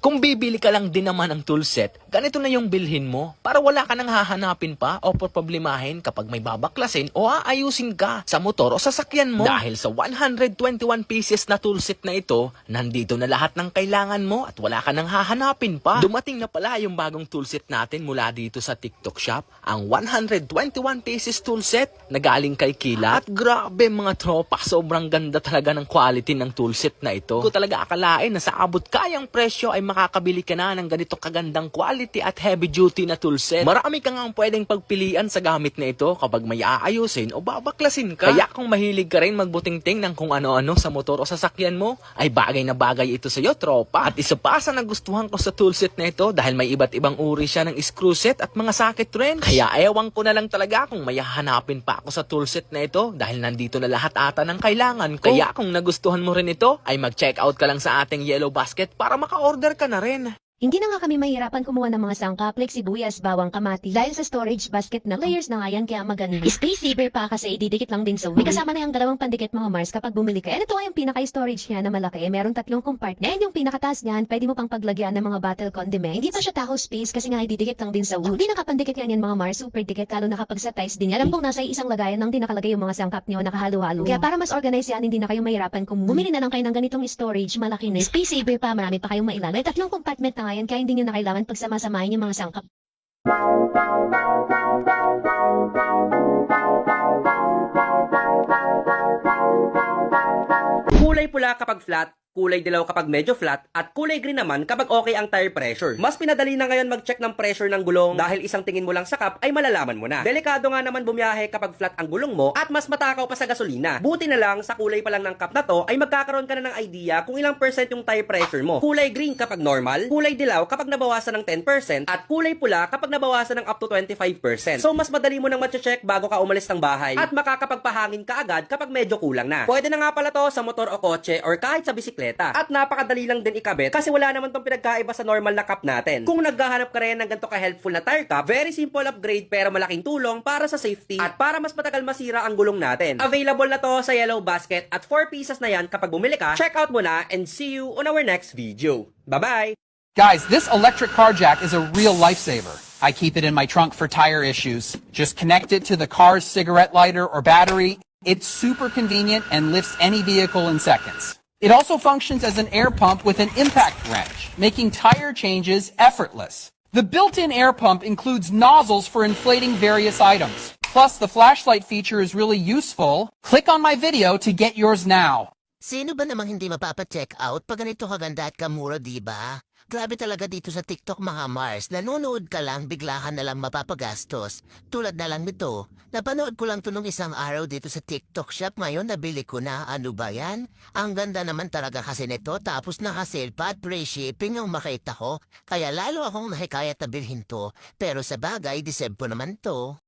Kung bibili ka lang din naman ng toolset, ganito na yung bilhin mo para wala ka nang hahanapin pa o problemahin kapag may babaklasin o aayusin ka sa motor o sasakyan mo. Dahil sa 121 pieces na toolset na ito, nandito na lahat ng kailangan mo at wala ka nang hahanapin pa. Dumating na pala yung bagong toolset natin mula dito sa TikTok Shop, ang 121 pieces toolset na galing kay Kila. At grabe mga tropa, sobrang ganda talaga ng quality ng toolset na ito. Ko talaga akalain na sa abot kayang presyo ay makakabili ka na ng ganito kagandang quality at heavy duty na toolset. Marami ka nga pwedeng pagpilian sa gamit na ito kapag may aayusin o babaklasin ka. Kaya kung mahilig ka rin magbuting-ting ng kung ano-ano sa motor o sasakyan mo, ay bagay na bagay ito sa iyo, tropa. At isa pa sa nagustuhan ko sa toolset na ito dahil may iba't ibang uri siya ng screw set at mga socket wrench. Kaya ewan ko na lang talaga kung may hahanapin pa ako sa toolset na ito dahil nandito na lahat ata ng kailangan ko. Kaya kung nagustuhan mo rin ito, ay mag-check out ka lang sa ating Yellow Basket para maka-order ka na rin. Hindi na nga kami mahirapan kumuha ng mga sangkap like sibuyas, bawang, kamati dahil sa storage basket na layers na nga yan kaya maganda. Space saver pa kasi ididikit lang din sa may kasama na yung dalawang pandikit mga Mars kapag bumili ka. And ito ay yung pinaka-storage niya na malaki. Meron 3 compartment. And yung pinakataas niyan, pwede mo pang paglagyan ng mga bottle condiment. Hindi pa siya taho space kasi nga ididikit lang din sa wood. Hindi nakapandikit yan mga Mars, super dikit lalo na kapag sa ties din. Alam kong nasa isang lagayan nang di nakalagay yung mga sangkap niyo nakahalo-halo. Kaya para mas organize yan, hindi na kayo mahirapan kung bumili na lang kayo ng ganitong storage, malaki na. Space saver pa, marami pa kayong mailan. May 3 compartment na nga yan kaya hindi niyo na kailangan pagsama-samahin yung mga sangkap. Kulay pula kapag flat, kulay dilaw kapag medyo flat, at kulay green naman kapag okay ang tire pressure. Mas pinadali na ngayon mag-check ng pressure ng gulong dahil isang tingin mo lang sa cup ay malalaman mo na. Delikado nga naman bumiyahe kapag flat ang gulong mo at mas matakaw pa sa gasolina. Buti na lang sa kulay pa lang ng cup na to ay magkakaroon ka na ng idea kung ilang percent yung tire pressure mo. Kulay green kapag normal, kulay dilaw kapag nabawasan ng 10%, at kulay pula kapag nabawasan ng up to 25%. So mas madali mo nang ma-check bago ka umalis ng bahay at makakapagpahangin ka agad kapag medyo kulang na. Pwede na nga pala to sa motor o kotse or kahit sa bisikleta. At napakadali lang din ikabit kasi wala naman tong pinagkaiba sa normal na cup natin. Kung naghahanap ka rin ng ganito ka-helpful na tire cup, very simple upgrade pero malaking tulong para sa safety at para mas matagal masira ang gulong natin. Available na to sa Yellow Basket at 4 pieces na yan kapag bumili ka. Check out mo na and see you on our next video. Bye-bye! Guys, this electric car jack is a real lifesaver. I keep it in my trunk for tire issues. Just connect it to the car's cigarette lighter or battery. It's super convenient and lifts any vehicle in seconds. It also functions as an air pump with an impact wrench, making tire changes effortless. The built-in air pump includes nozzles for inflating various items. Plus, the flashlight feature is really useful. Click on my video to get yours now. Sino ba namang hindi mapapa-check out pag ganito kaganda at kamura, diba? Grabe talaga dito sa TikTok mga Mars. Nanonood ka lang, bigla ka na lang mapapagastos. Tulad na lang nito. Napanood ko lang to nung isang araw dito sa TikTok Shop. Ngayon nabili ko na. Ano ba yan? Ang ganda naman talaga kasi nito. Tapos naka-sale pa at free shipping ang makita ko. Kaya lalo akong nahikayat na bilhin to. Pero sa bagay, deserve ko naman to.